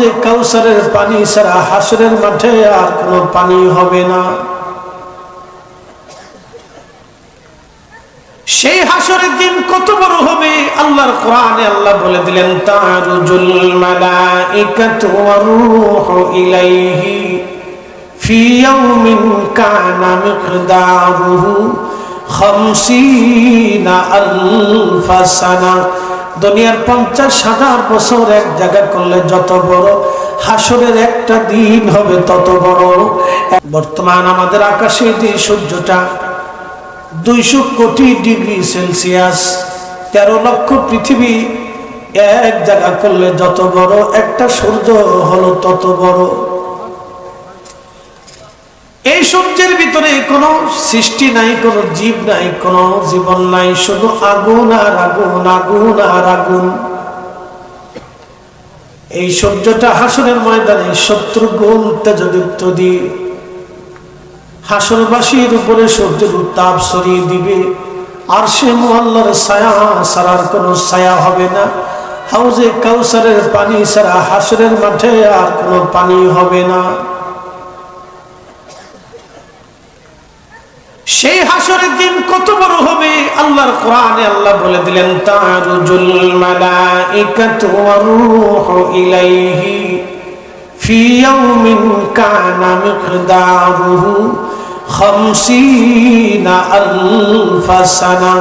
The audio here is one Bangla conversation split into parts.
হাউজে কাউসারের পানি ছাড়া হাসরের মাঠে আর কোনো পানি হবে না। সেই হাসরের দিন কত বড় হবে, আল্লাহর কোরআনে আল্লাহ বলে দিলেন, তারুজুল মালাইকাতু ওয়ার রূহু ইলাইহি ফি ইয়াউমিন কানা মিকদারুহু 50 আলফা সানা। দুনিয়ার 50,000 বছর এক জায়গা করলে যত বড়, হাসরের একটা দিন হবে তত বড়। বর্তমান আমাদের আকাশে যে সূর্যটা 200 কোটি ডিগ্রি সেলসিয়াস, 13 লক্ষ পৃথিবী এক জায়গা করলে যত বড়, একটা সূর্য হলো তত বড়। এই সূর্যের ভিতরে কোনো সৃষ্টি নাই, কোনো জীব নাই, কোনো জীবন নাই, শুধু আগুন আর আগুন, আগুন আর আগুন। এই সূর্যটা হাসরের ময়দানে 70 গুণ তেজদীপ্ত দিয়ে হাসরবাসীর উপরে সূর্যের উত্তাপ ছড়িয়ে দিবে। আর সে মুআল্লার ছায়া ছাড়ার কোনো ছায়া হবে না। হাউজে কাউসারের পানি ছাড়া হাসরের মাঠে আর কোনো পানি হবে না। সেই হাসরের দিন কত বড় হবে, আল্লাহর কোরআনে আল্লাহ বলে দিলেন, তারুজুল মালাইকাতু ওয়ার রূহু ইলাইহি ফি ইয়াউমিন কানা মিকদারুহু 50 আলফা সানা।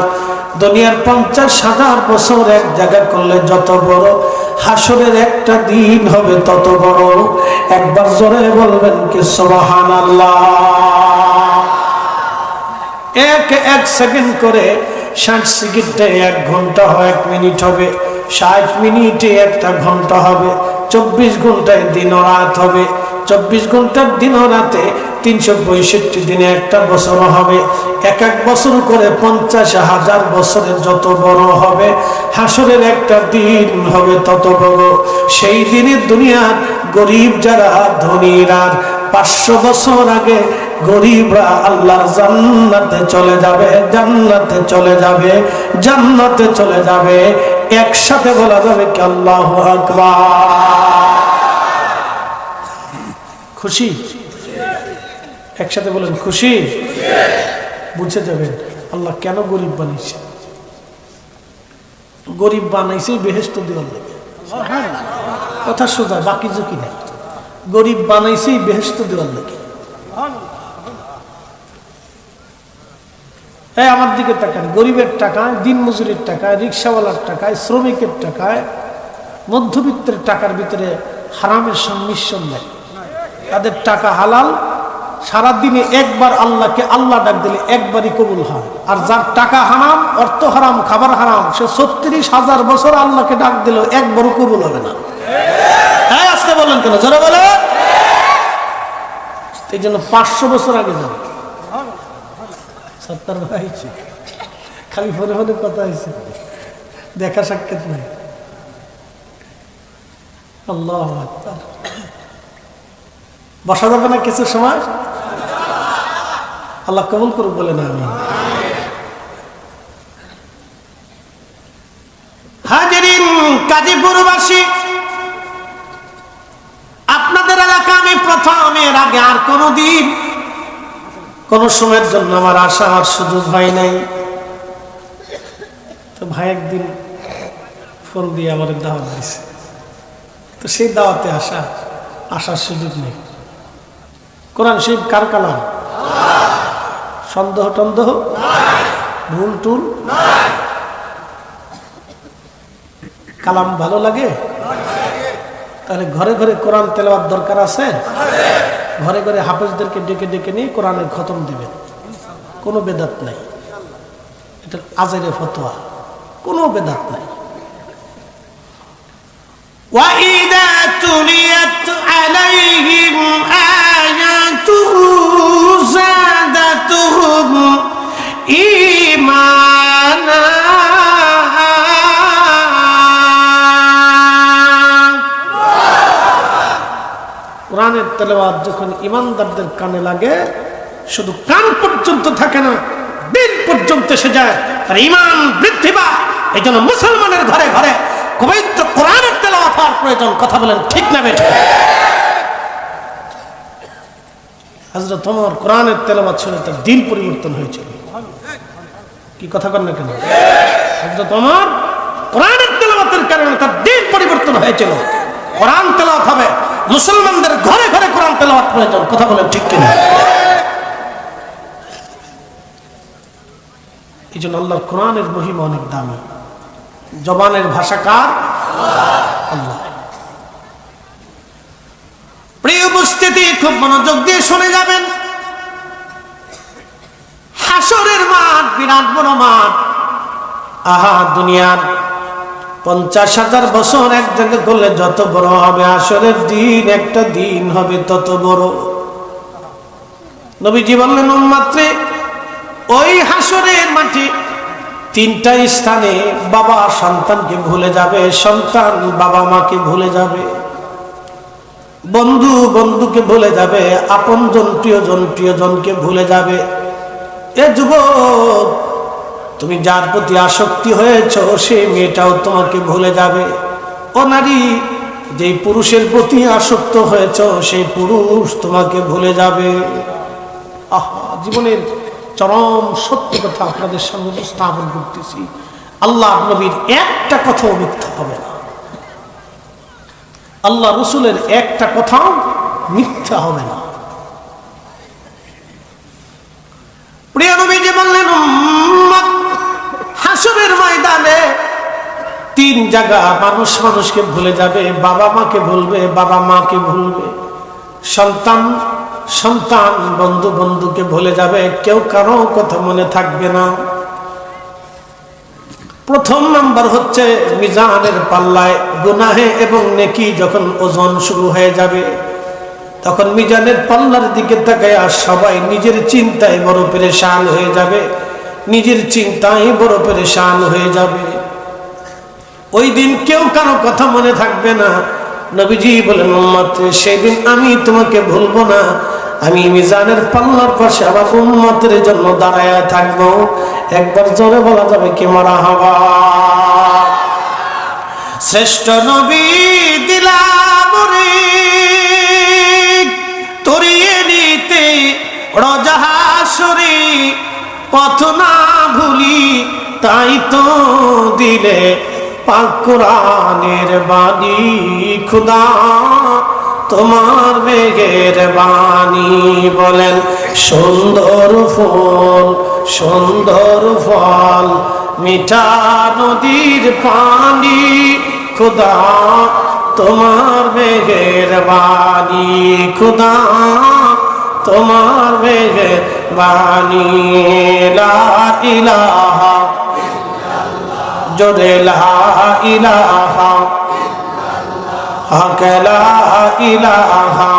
দুনিয়ার 50,000 বছর এক জায়গা করলে যত বড়, হাসরের একটা দিন হবে তত বড়। একবার জোরে বলবেন কি সুবহানাল্লাহ। এক সেকেন্ড করে 60 সেকেন্ডে 1 ঘন্টা হয়, 1 মিনিট হবে, 60 মিনিটে 1টা ঘন্টা হবে, 24 ঘন্টায় দিন ও রাত হবে, 24 ঘন্টার দিন ও রাতে 365 দিনে একটা বছর হবে। এক বছর করে 50,000 বছরের যত বড় হবে, হাসরের একটা দিন হবে তত বড়। সেই দিনে দুনিয়ার গরিব যারা, ধনীরা 500 বছর আগে গরিবরা আল্লাহর জান্নাতে চলে যাবে, জান্নাতে চলে যাবে, জান্নাতে চলে যাবে। একসাথে বলা যাবে কি আল্লাহু আকবার। খুশি? একসাথে বলেন খুশি। বুঝে যাবেন আল্লাহ কেন গরিব বানাইছে। গরিব বানাইছে বেহেশত দেওয়ার লাগে, কথা সোজা, বাকি ঝুঁকি নেই। গরিব বানাইছে বেহেশত দেওয়ার লাগে। আমার দিকে তাকান, গরিবের টাকায়, দিন মজুরির টাকায়, রিক্সাওয়ালার টাকায়, শ্রমিকের টাকায়, মধ্যবিত্তের টাকার ভিতরে হারামের সংমিশ্রণ নেই। তাদের টাকা হালাল, সারাদিনে একবার আল্লাহকে আল্লাহ ডাক দিলে একবারই কবুল হয়। আর যার টাকা হারাম, অর্থ হারাম, খাবার হারাম, সে 36,000 বছর আল্লাহকে ডাক দিলেও একবারও কবুল হবে না। হ্যাঁ, আজকে বলেন কেন, জোরে বলে। এই জন্য 500 বছর আগে যাবে। সত্তর ভাই খালি ফোনে ফোনে কথা হয়েছে, দেখা সাক্ষাৎ নাই। আল্লাহু আকবার। বসা যাবে না কিছু সময়? আল্লাহ কবুল করুক, বলে না আমি। হাজিরিন, কাজীপুরবাসী, আপনাদের এলাকা আমি প্রথম, এর আগে আর কোনদিন কোন সময়ের জন্য আমার আশা আর সুযোগ হয় নাই। তো ভাই একদিন ফোন দিয়ে আমার দাওয়াত দিছে, তো সেই দাওয়াতে আসার সুযোগ নেই। কোরআন শরীফ কার কালাম? সন্দেহ টন্দেহ, ভুল টুল, কালাম ভালো লাগে? তাহলে ঘরে ঘরে কোরআন তেলাওয়াত দরকার আছে। ঘরে ঘরে হাফেজদেরকে ডেকে ডেকে নিয়ে কোরআনের খতম দিবেন। কোনো বেদাত নাই, এটা আজেরে ফতোয়া, কোনো বেদাত নাই। وَإِذَا تُلِيَتْ عَلَيْهِمْ آيَاتُهُ زَادَتْهُمْ إِيمَانًا। কোরআনের তেলাওয়াত যখন ঈমানদারদের কানে লাগে, শুধু কান পর্যন্ত থাকে না, দিল পর্যন্ত এসে যায়, তার ঈমান বৃদ্ধি পায়। এই জন্য মুসলমানের ঘরে ঘরে পবিত্র কোরআনের তেলাওয়াত হওয়ার প্রয়োজন। কথা বলেন ঠিক না বেঠিক? হযরত ওমর কোরআনের তেলাওয়াত শুনে তার দিল পরিবর্তন হয়েছিল। কি কথা কন না কেন? হযরত ওমর কোরআনের তেলাওয়াতের কারণে তার দিল পরিবর্তন হয়েছিল। কোরআন তেলাওয়াত হবে, মুসলমানদের ঘরে ঘরে কোরআন তেলাওয়াত প্রয়োজন। কথা বলেন ঠিক কিনা? এই জন্য আল্লাহর কোরআনের মহিমা অনেক দামি। জবানের ভাষা কার? আল্লাহ। প্রিয় উপস্থিতি, খুব মনোযোগ দিয়ে শুনে যাবেন। হাসরের মাঠ বিরাট বড় মাঠ। আহা, দুনিয়ার 50,000 বছর এক জায়গায় করলে যত বড় হবে, হাসরের দিন একটা দিন হবে তত বড়। নবীজি বললেন, উম্মতরে, ওই হাসরের মাঠে 3টা স্থানে বাবা সন্তানকে ভুলে যাবে, সন্তান বাবা মাকে ভুলে যাবে, বন্ধু বন্ধুকে ভুলে যাবে, আপনজন প্রিয়জন প্রিয়জনকে ভুলে যাবে। এ যুবক, তুমি যার প্রতি আসক্তি হয়েছ সেই মেয়েটাও তোমাকে ভুলে যাবে। ও নারী, যেই পুরুষের প্রতি আসক্ত হয়েছ সেই পুরুষ তোমাকে ভুলে যাবে। আহা, জীবনের চরম সত্য কথা আপনাদের সামনে উপস্থাপন করতেছি। আল্লাহ নবীর একটা কথাও মিথ্যা হবে না, আল্লাহ রসুলের একটা কথাও মিথ্যা হবে না। প্রিয় নবীজি বললেন, উম্মত, হাসরের ময়দানে 3 জায়গা মানুষ মানুষকে ভুলে যাবে। বাবা মাকে ভুলবে, বাবা মাকে ভুলবে, সন্তান সন্তান বন্ধু বন্ধুকে ভুলে যাবে, কেউ কারো কথা মনে থাকবে না। প্রথম নাম্বার হচ্ছে মিজানের পাল্লায় গুনাহে এবং নেকি যখন ওজন শুরু হয়ে যাবে, তখন মিজানের পাল্লার দিকে তাকায় আর সবাই নিজের চিন্তায় বড় পেরেশান হয়ে যাবে, নিজের চিন্তায় বড় পেরেশান হয়ে যাবে। ওই দিন কেউ কারো কথা মনে থাকবে না। নবীজি বলেন, উম্মত, সেদিন আমি তোমাকে ভুলবো না। আমি মিজানের পাল্লার পাশে আমার উম্মতের জন্য দাঁড়ায় থাকবো। একবার জোরে বলা যাবে কি মারহাবা? শ্রেষ্ঠ নবী দিলাবরে তরিয়ে নিতে রজাহাসরে পথ না ভুলি, তাই তো দিলে পাক কোরআনের বাণী। খুদা তোমার মেঘের বাণী। বলেন, সুন্দর ফুল সুন্দর ফল মিঠা নদীর পানি, খুদা তোমার মেঘের বাণী। খুদা তোমার মেঘের বাণী। লা ইলাহা জোরে লা ইলাহা হক লা ইলাহা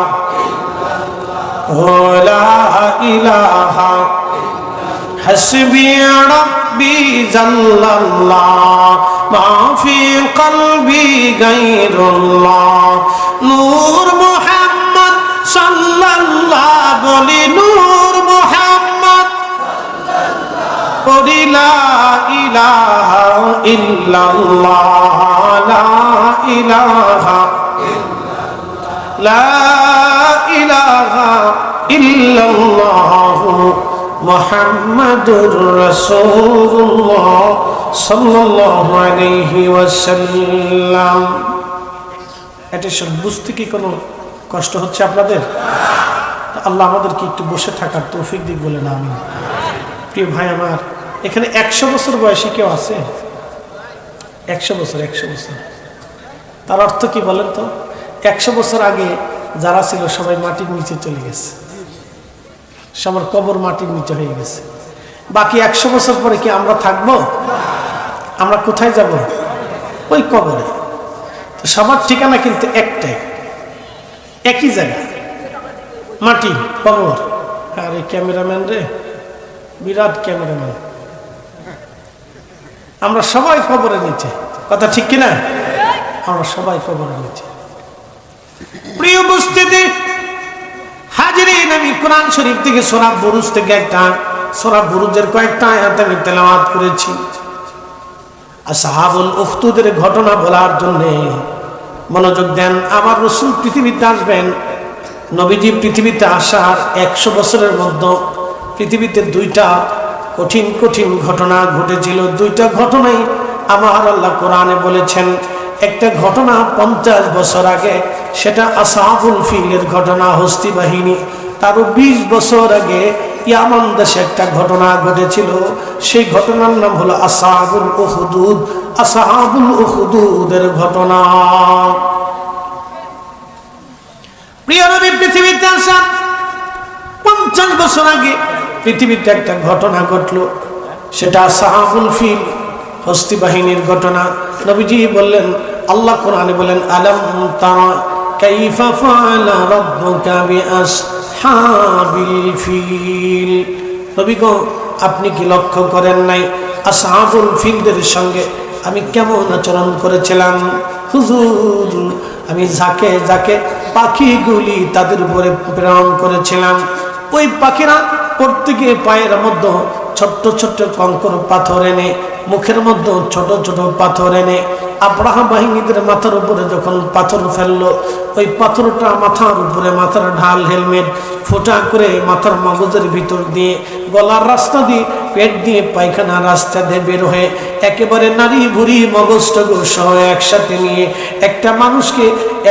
লা ইলাহা হাসবি রাব্বি জাল্লাল্লাহ মা ফি কলবি গায়রুল্লাহ। নূর মুহাম্মদ সাল্লাল্লাহ, বলি নূর মুহাম্মদ বলি লা ইলাহা ইল্লাল্লাহ লা ইলাহা লা ইলাহা ইল্লাল্লাহ মুহাম্মাদুর রাসূলুল্লাহ সাল্লাল্লাহু আলাইহি ওয়াসাল্লাম। এটা সব বুঝতে কি কোনো কষ্ট হচ্ছে আপনাদের? আল্লাহ আমাদেরকে একটু বসে থাকার তৌফিক দিক বলে না। আমি প্রিয় ভাই আমার, এখানে 100 বছর বয়সী কেউ আছে? 100 বছর, 100 বছর। তার অর্থ কি বলেন তো? 100 বছর আগে যারা ছিল সবাই মাটির নিচে চলে গেছে, সবার কবর মাটির নিচে হয়ে গেছে। বাকি 100 বছর পরে কি আমরা থাকবো? আমরা কোথায় যাব? ওই কবরে। তো সবার ঠিকানা কিন্তু একটাই, একই জায়গা, মাটি, কবর। আর এই ক্যামেরাম্যান রে, বিরাট ক্যামেরাম্যান। আমরা সবাই কবরের নিচে, কথা ঠিক কিনা? আমরা সবাই কবরের নিচে। প্রিয় উপস্থিতি, হাজিরিন, আমি কোরআন শরীফ থেকে সূরা বুরুজ থেকে একটা সূরা বুরুজের কয়েকটা আয়াত আমি তেলাওয়াত করেছি। আসহাবুল উখদুদের ঘটনা বলার জন্য মনোযোগ দেন। আমার রাসূল পৃথিবীতে আসবেন, নবীজি পৃথিবীতে আসার 100 বছরের মধ্যে পৃথিবীতে 2টা কঠিন কঠিন ঘটনা ঘটেছিল। 2টা ঘটনাই আমার আল্লাহ কোরআনে বলেছেন। একটা ঘটনা 50 বছর আগে, সেটা আসহাবুল ফিলের ঘটনা, হস্তি বাহিনী। তারও 20 বছর আগে ইয়ামান দেশে একটা ঘটনা ঘটেছিল, সেই ঘটনার নাম হলো আসহাবুল উখদুদ। আসহাবুল উখদুদের ঘটনা। প্রিয় নবী পৃথিবীতে আসা 50 বছর আগে পৃথিবীতে একটা ঘটনা ঘটলো, সেটা আসহাবুল ফিল, হস্তি বাহিনীর ঘটনা। নবীজি বললেন, আল্লাহ কোরআনে বলেন, আলাম তারা কাইফা ফাআলা রাব্বুকা বিআসহাবিল ফিল। নবী গো, আপনি কি লক্ষ্য করেন নাই আসহাবুল ফিলদের সঙ্গে আমি কেমন আচরণ করেছিলাম? হুজুর, আমি যাকে যাকে পাখিগুলি তাদের উপরে প্রেরণ করেছিলাম, ওই পাখিরা প্রত্যেকে পায়ের মধ্যে ছোট্ট ছোট্ট কঙ্কর পাথর এনে, মুখের মধ্যে ছোট ছোট পাথর এনে, আব্রাহা বাহিনীদের মাথার উপরে যখন পাথর ফেললো, ওই পাথরটা মাথার উপরে, মাথার ঢাল, হেলমেট ফোঁটা করে মাথার মগজের ভিতর দিয়ে, গলার রাস্তা দিয়ে, পেট দিয়ে, পায়খানা রাস্তা দিয়ে বের হয়ে একেবারে নারী বুড়ি মগজ টগজ সহ একসাথে নিয়ে একটা মানুষকে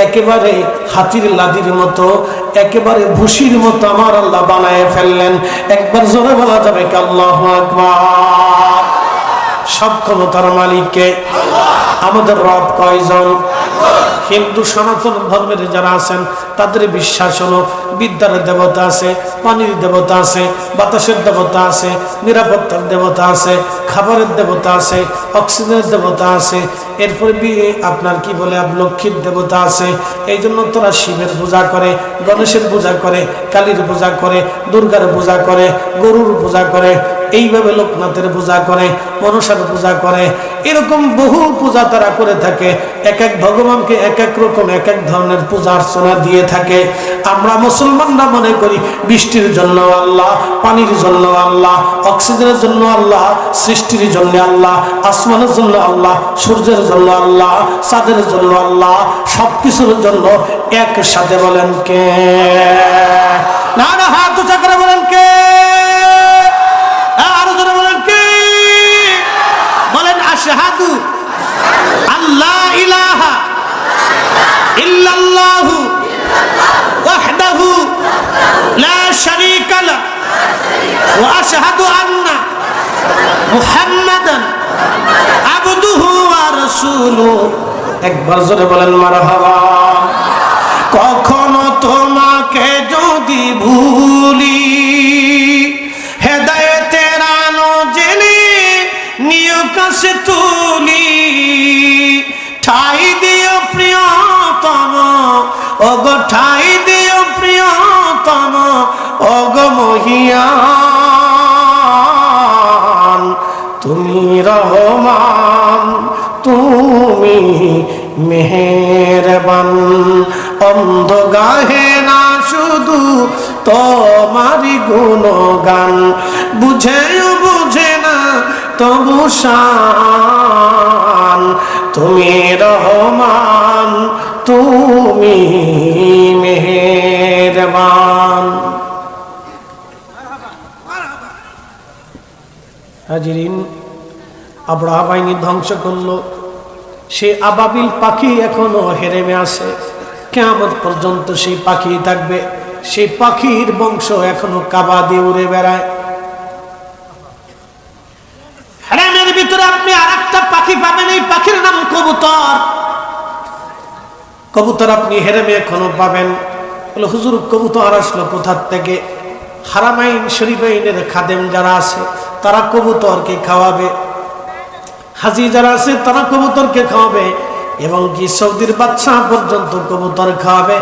একেবারে হাতির লাদির মতো, একেবারে ভুসির মতো আমার আল্লাহ বানায় ফেললেন। একবার জোরে বলা যাবে কি আল্লাহু আকবার? সব ক্ষমতার মালিককে। আমাদের রব কয়জন? হিন্দু সনাতন ধর্মের যারা আছেন তাদের বিশ্বাস হলো বিদ্যার দেবতা আছে, পানির দেবতা আছে, বাতাসের দেবতা আছে, নিরাপত্তার দেবতা আছে, খাবারের দেবতা আছে, অক্সিজেনের দেবতা আছে, এরপরে আপনার কি বলে লক্ষ্মীর দেবতা আছে। এই জন্য তোরা শিবের পূজা করে, গণেশের পূজা করে, কালীর পূজা করে, দুর্গার পূজা করে, গরুর পূজা করে, এইভাবে লোকনাথের পূজা করে, মনসার পূজা করে। এরকম বহু পূজা তারা করে থাকে। এক এক ভগবানকে এক এক রকম এক এক ধরনের পূজা অর্চনা দিয়ে থাকে। আমরা মুসলমানরা মনে করি বৃষ্টির জন্য আল্লাহ, পানির জন্য আল্লাহ, অক্সিজেনের জন্য আল্লাহ, সৃষ্টির জন্য আল্লাহ, আসমানের জন্য আল্লাহ, সূর্যের জন্য আল্লাহ, চাঁদের জন্য আল্লাহ, সবকিছুর জন্য একসাথে। বলেন কে? না না, হাত উঁচা করে বলেন কে? আরো জোরে বলেন কে? বলেন আশহাদু আল্লাহ ইলাহা ইল্লাল্লাহু ওয়াহদাহু লা শারীকা লাহু ওয়া আশহাদু আন্না মুহাম্মাদান আবদুহু ওয়া রাসূলুহু। একবার জোরে বলেন মারহাবা। কখনো তোমাকে যদি ভুলি, হেদায়েতের আলো জেনে নিয় কাছে তুলি, ঠাই দিও প্রিয়তম, ওগো ঠাই দিও প্রিয়তম, ওগো মহিয়ান। তুমি রহমান, তুমি মেহেরবান, অন্ধ গাহে না শুধু তোমারি গুণগান, বুঝেও বুঝে না তবু শান। তুমি রহমান, তুমি মেহেরবান। হাজিরিন, আব্রাহা বাহিনী ধ্বংস করলো, সে আবাবিল পাখি এখনো হেরেমে আছে। কিয়ামত পর্যন্ত সেই পাখি থাকবে। সেই পাখির বংশ এখনো কাবা দিয়ে উড়ে বেড়ায়। হেরেমের ভিতরে আপনি আরেকটা পাখি পাবেন, এই পাখির নাম কবুতর। কবুতর আপনি হেরেমে এখনো পাবেন। বলে হুজুর, কবুতর আসলো কোথার থেকে? হারামাইন শরীফাইনের খাদেম যারা আছে তারা কবুতরকে খাওয়াবে, হাজি যারা আছে তারা কবুতরকে খাওয়াবে, এবং কি সৌদির বাদশাহ পর্যন্ত কবুতর খাওয়াবে।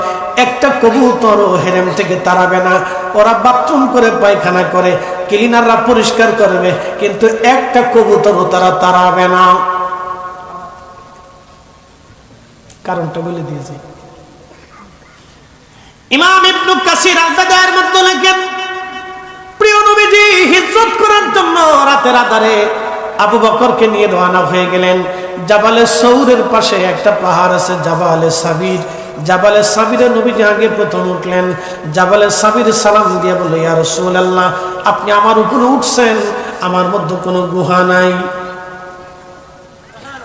একটা কবুতরও হেরেম থেকে তাড়াবে না। ওরা বাথরুম করে, পায়খানা করে, ক্লিনাররা পরিষ্কার করবে, কিন্তু একটা কবুতরও তারা তাড়াবে না। কারণটা বলে দিয়েছে ইমাম ইবনে কাসির আল-বাদায়ের মধ্যে লেখেন, প্রিয় নবীজি হিজরত করার জন্য রাতের আধারে আবু বকরকে নিয়ে রওনা হয়ে গেলেন। জাবালে সৌরের পাশে একটা পাহাড় আছে, জাবালে সাবির। জাবালে সাবিরে নবীজি আগে প্রথম উঠলেন। জাবালে সাবির সালাম দিয়ে বলল, ইয়া রাসূলুল্লাহ, আপনি আমার উপরে উঠছেন, আমার মধ্যে কোনো গুহা নাই।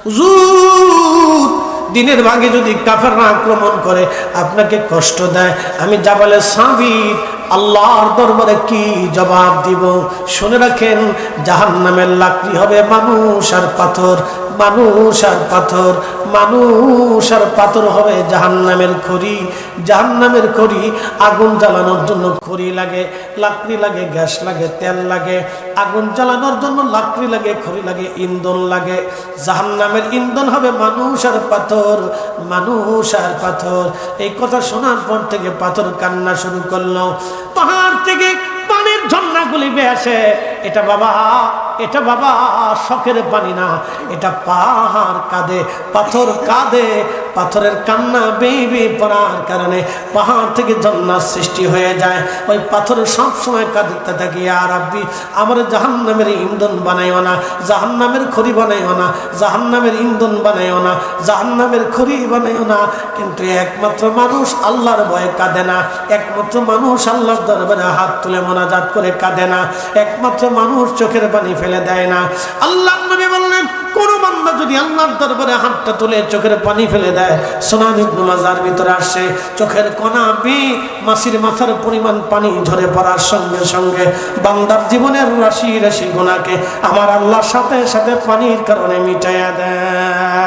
হুজুর, দিনের ভাগে যদি কাফেররা আক্রমণ করে, আপনাকে কষ্ট দেয়, আমি জাবালে সাবির আল্লাহর দরবারে কি জবাব দিব? শুনে রাখেন, জাহান্নামের লাকড়ি হবে মানুষ আর পাথর, মানুষ আর পাথর, মানুষ আর পাথর হবে জাহান্নামের খড়ি। জাহান্নামের খড়ি, আগুন জ্বালানোর জন্য খড়ি লাগে, লাকড়ি লাগে, গ্যাস লাগে, তেল লাগে। আগুন জ্বালানোর জন্য লাকড়ি লাগে, খড়ি লাগে, ইন্ধন লাগে। জাহান্নামের ইন্ধন হবে মানুষ আর পাথর, মানুষ আর পাথর। এই কথা শোনার পর থেকে পাথর কান্না শুরু করলো। পাহাড় থেকে পানির ঝর্ণাগুলি বেয়ে আসে। এটা বাবা, এটা বাবা শখের পানি না, এটা পাহাড় কাঁদে, পাথর কাঁদে। পাথরের কান্না বেয়ে বেয়ে পড়ার কারণে পাহাড় থেকে ঝর্ণার সৃষ্টি হয়ে যায়। ওই পাথরের সবসময় কাঁদতে থাকে, ইয়া রাব্বি, আমার জাহান্নামের ইন্ধন বানাইও না, জাহান্নামের খড়ি বানাইও না, জাহান্নামের ইন্ধন বানাইও না, জাহান্নামের খড়ি বানাইও না। কিন্তু একমাত্র মানুষ আল্লাহর ভয়ে কাঁদে না, একমাত্র মানুষ আল্লাহর দরবারে হাত তুলে মোনাজাত করে কাঁদে না, একমাত্র মানুষ চোখের পানি ফেলে দেয় না। আল্লাহর নবী বললেন, কোন বান্দা যদি আল্লাহর দরবারে হাতটা তুলে চোখের পানি ফেলে দেয়, সুনান ইবনে মাজার ভিতরে আসে, চোখের কোনা বেয়ে মাছির মাথার পরিমাণ পানি ঝরে পড়ার সঙ্গে সঙ্গে বান্দার জীবনের রাশি রাশি গুনাহকে আমার আল্লাহর সাথে সাথে পানির কারণে মিটাইয়া দেয়।